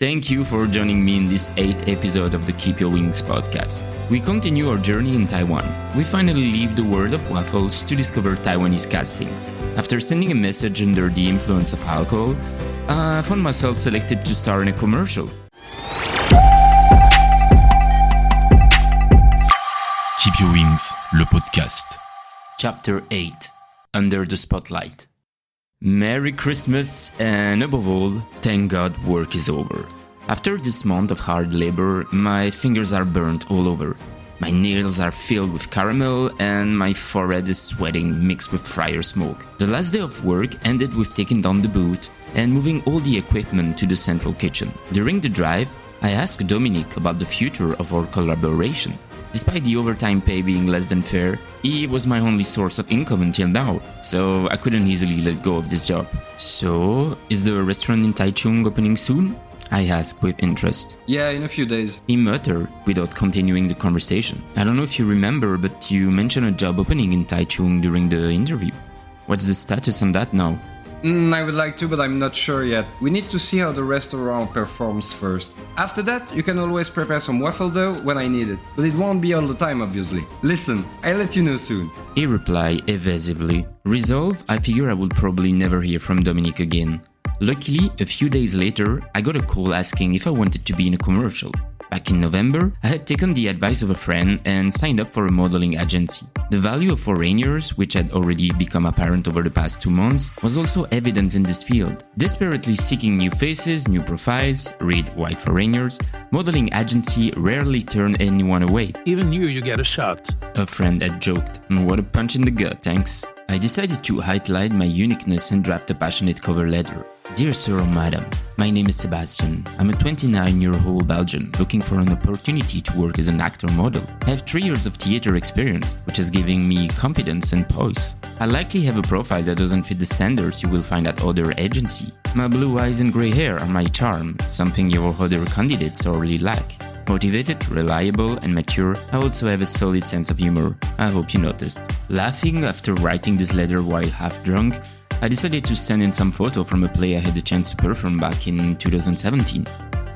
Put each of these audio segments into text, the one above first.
Thank you for joining me in this 8th episode of the Keep Your Wings podcast. We continue our journey in Taiwan. We finally leave the world of waffles to discover Taiwanese castings. After sending a message under the influence of alcohol, I found myself selected to star in a commercial. Keep Your Wings, le podcast. Chapter 8. Under the Spotlight. Merry Christmas, and above all, thank God work is over. After this month of hard labor, my fingers are burnt all over. My nails are filled with caramel and my forehead is sweating mixed with fryer smoke. The last day of work ended with taking down the boot and moving all the equipment to the central kitchen. During the drive, I asked Dominic about the future of our collaboration. Despite the overtime pay being less than fair, he was my only source of income until now, so I couldn't easily let go of this job. So, is the restaurant in Taichung opening soon? I asked with interest. Yeah, in a few days. He muttered without continuing the conversation. I don't know if you remember, but you mentioned a job opening in Taichung during the interview. What's the status on that now? I would like to, but I'm not sure yet. We need to see how the restaurant performs first. After that, you can always prepare some waffle dough when I need it. But it won't be all the time, obviously. Listen, I'll let you know soon. He replied evasively. Resolved, I figure I would probably never hear from Dominic again. Luckily, a few days later, I got a call asking if I wanted to be in a commercial. Back in November, I had taken the advice of a friend and signed up for a modeling agency. The value of foreigners, which had already become apparent over the past 2 months, was also evident in this field. Desperately seeking new faces, new profiles, read white foreigners, modeling agency rarely turned anyone away. Even you get a shot. A friend had joked. What a punch in the gut, thanks. I decided to highlight my uniqueness and draft a passionate cover letter. Dear Sir or Madam, my name is Sebastian. I'm a 29-year-old Belgian looking for an opportunity to work as an actor model. I have 3 years of theater experience, which is giving me confidence and poise. I likely have a profile that doesn't fit the standards you will find at other agencies. My blue eyes and grey hair are my charm, something your other candidates sorely lack. Motivated, reliable, and mature, I also have a solid sense of humor. I hope you noticed. Laughing after writing this letter while half drunk, I decided to send in some photo from a play I had the chance to perform back in 2017.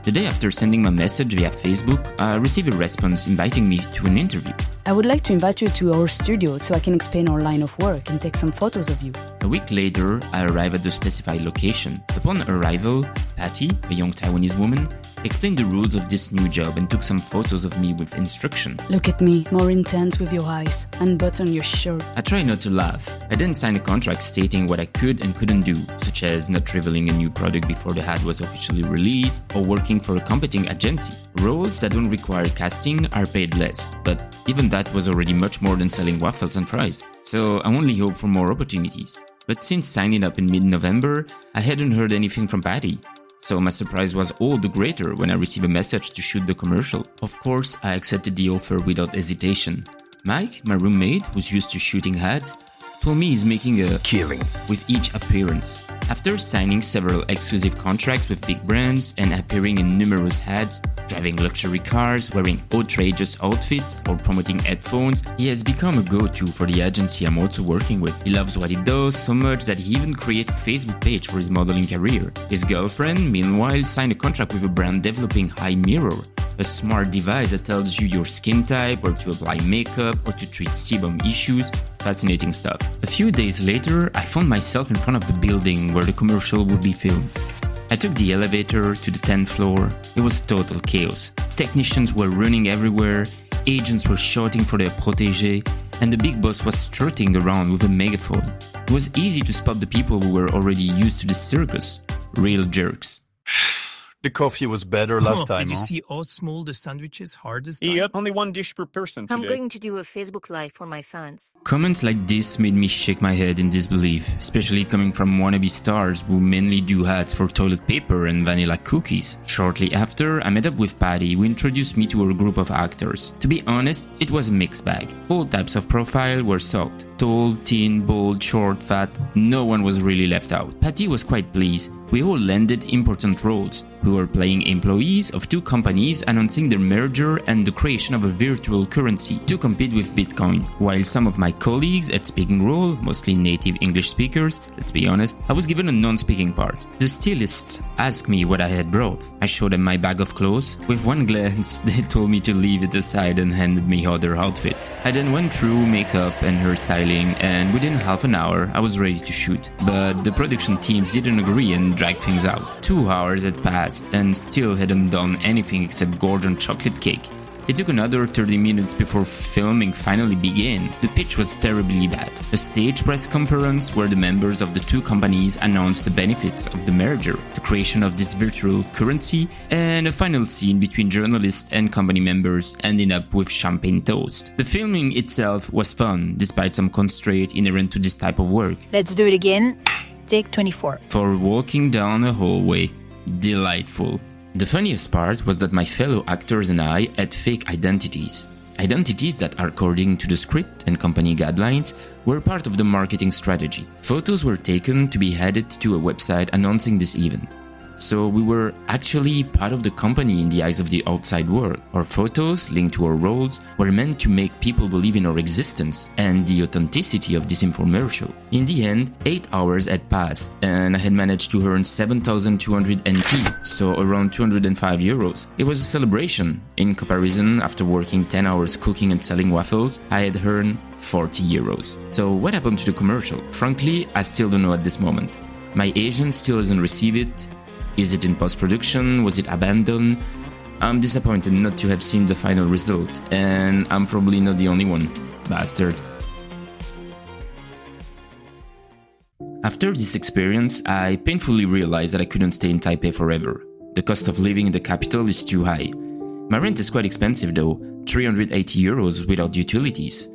The day after sending my message via Facebook, I received a response inviting me to an interview. I would like to invite you to our studio so I can explain our line of work and take some photos of you. A week later, I arrived at the specified location. Upon arrival, Patty, a young Taiwanese woman, explained the rules of this new job and took some photos of me with instruction. Look at me, more intense with your eyes, unbutton your shirt. I tried not to laugh. I then signed a contract stating what I could and couldn't do, such as not revealing a new product before the ad was officially released or working for a competing agency. Roles that don't require casting are paid less, but even that was already much more than selling waffles and fries, so I only hope for more opportunities. But since signing up in mid-November, I hadn't heard anything from Patty. So my surprise was all the greater when I received a message to shoot the commercial. Of course, I accepted the offer without hesitation. Mike, my roommate, who's used to shooting ads, told me he's making a Killing. with each appearance. After signing several exclusive contracts with big brands and appearing in numerous ads, driving luxury cars, wearing outrageous outfits, or promoting headphones, he has become a go-to for the agency I'm also working with. He loves what he does so much that he even created a Facebook page for his modeling career. His girlfriend, meanwhile, signed a contract with a brand developing Eye Mirror, a smart device that tells you your skin type, where to apply makeup, or to treat sebum issues. Fascinating stuff. A few days later, I found myself in front of the building where the commercial would be filmed. I took the elevator to the 10th floor. It was total chaos. Technicians were running everywhere, agents were shouting for their protégé, and the big boss was strutting around with a megaphone. It was easy to spot the people who were already used to the circus. Real jerks. The coffee was better last time, Did you huh? see how small the sandwiches hardest time? Yep, only 1 dish per person I'm today. going to do a Facebook Live for my fans. Comments like this made me shake my head in disbelief, especially coming from wannabe stars who mainly do ads for toilet paper and vanilla cookies. Shortly after, I met up with Patty, who introduced me to her group of actors. To be honest, it was a mixed bag. All types of profile were sucked. Tall, thin, bold, short, fat, no one was really left out. Patty was quite pleased. We all landed important roles. We were playing employees of two companies announcing their merger and the creation of a virtual currency to compete with Bitcoin. While some of my colleagues had speaking role, mostly native English speakers, let's be honest, I was given a non-speaking part. The stylists asked me what I had brought. I showed them my bag of clothes. With one glance, they told me to leave it aside and handed me other outfits. I then went through makeup and hairstyling, and within half an hour, I was ready to shoot. But the production teams didn't agree and dragged things out. 2 hours had passed and still hadn't done anything except golden chocolate cake. It took another 30 minutes before filming finally began. The pitch was terribly bad. A stage press conference where the members of the two companies announced the benefits of the merger, the creation of this virtual currency, and a final scene between journalists and company members ending up with champagne toast. The filming itself was fun, despite some constraint inherent to this type of work. Let's do it again. Take 24. For walking down a hallway, delightful. The funniest part was that my fellow actors and I had fake identities. Identities that, according to the script and company guidelines, were part of the marketing strategy. Photos were taken to be added to a website announcing this event. So we were actually part of the company in the eyes of the outside world. Our photos, linked to our roles, were meant to make people believe in our existence and the authenticity of this infomercial. In the end, 8 hours had passed and I had managed to earn 7,200 NT, so around 205 euros. It was a celebration. In comparison, after working 10 hours cooking and selling waffles, I had earned 40 euros. So what happened to the commercial? Frankly, I still don't know at this moment. My agent still hasn't received it. Is it in post-production? Was it abandoned? I'm disappointed not to have seen the final result, and I'm probably not the only one. Bastard. After this experience, I painfully realized that I couldn't stay in Taipei forever. The cost of living in the capital is too high. My rent is quite expensive though, 380 euros without utilities.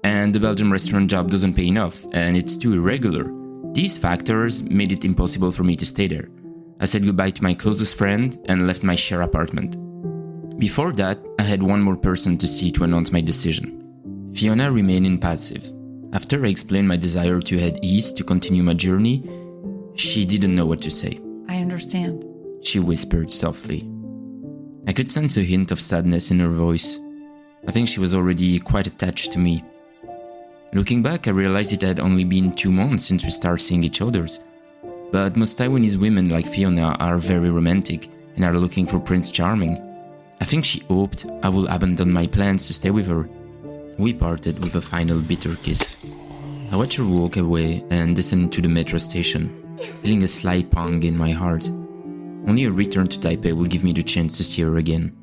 And the Belgian restaurant job doesn't pay enough, and it's too irregular. These factors made it impossible for me to stay there. I said goodbye to my closest friend and left my share apartment. Before that, I had one more person to see to announce my decision. Fiona remained impassive. After I explained my desire to head east to continue my journey, she didn't know what to say. I understand, she whispered softly. I could sense a hint of sadness in her voice. I think she was already quite attached to me. Looking back, I realized it had only been 2 months since we started seeing each other. But most Taiwanese women like Fiona are very romantic and are looking for Prince Charming. I think she hoped I would abandon my plans to stay with her. We parted with a final bitter kiss. I watched her walk away and descend to the metro station, feeling a slight pang in my heart. Only a return to Taipei will give me the chance to see her again.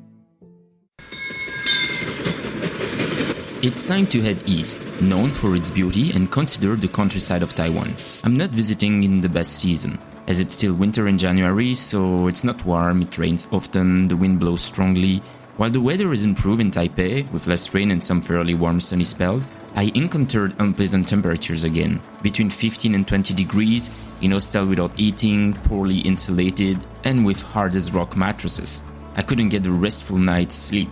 It's time to head east, known for its beauty and considered the countryside of Taiwan. I'm not visiting in the best season, as it's still winter in January, so it's not warm, it rains often, the wind blows strongly. While the weather is improved in Taipei, with less rain and some fairly warm sunny spells, I encountered unpleasant temperatures again, between 15 and 20 degrees, in hostel without heating, poorly insulated, and with hard as rock mattresses. I couldn't get a restful night's sleep.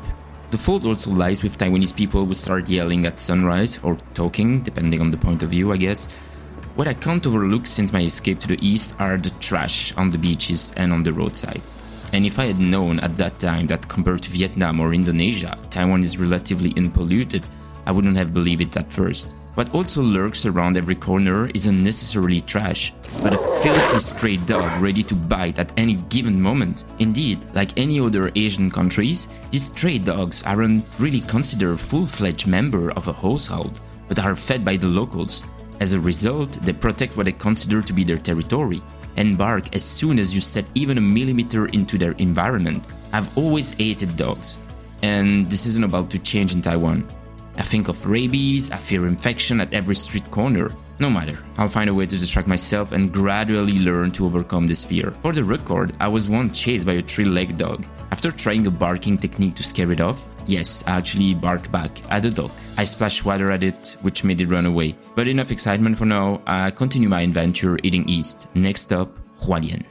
The fault also lies with Taiwanese people who start yelling at sunrise, or talking, depending on the point of view, I guess. What I can't overlook since my escape to the east are the trash on the beaches and on the roadside. And if I had known at that time that compared to Vietnam or Indonesia, Taiwan is relatively unpolluted, I wouldn't have believed it at first. What also lurks around every corner isn't necessarily trash, but a filthy stray dog ready to bite at any given moment. Indeed, like any other Asian countries, these stray dogs aren't really considered full-fledged members of a household, but are fed by the locals. As a result, they protect what they consider to be their territory, and bark as soon as you set even a millimeter into their environment. I've always hated dogs, and this isn't about to change in Taiwan. I think of rabies, I fear infection at every street corner. No matter, I'll find a way to distract myself and gradually learn to overcome this fear. For the record, I was once chased by a 3-legged dog. After trying a barking technique to scare it off, yes, I actually barked back at the dog. I splashed water at it, which made it run away. But enough excitement for now, I continue my adventure heading east. Next up, Hualien.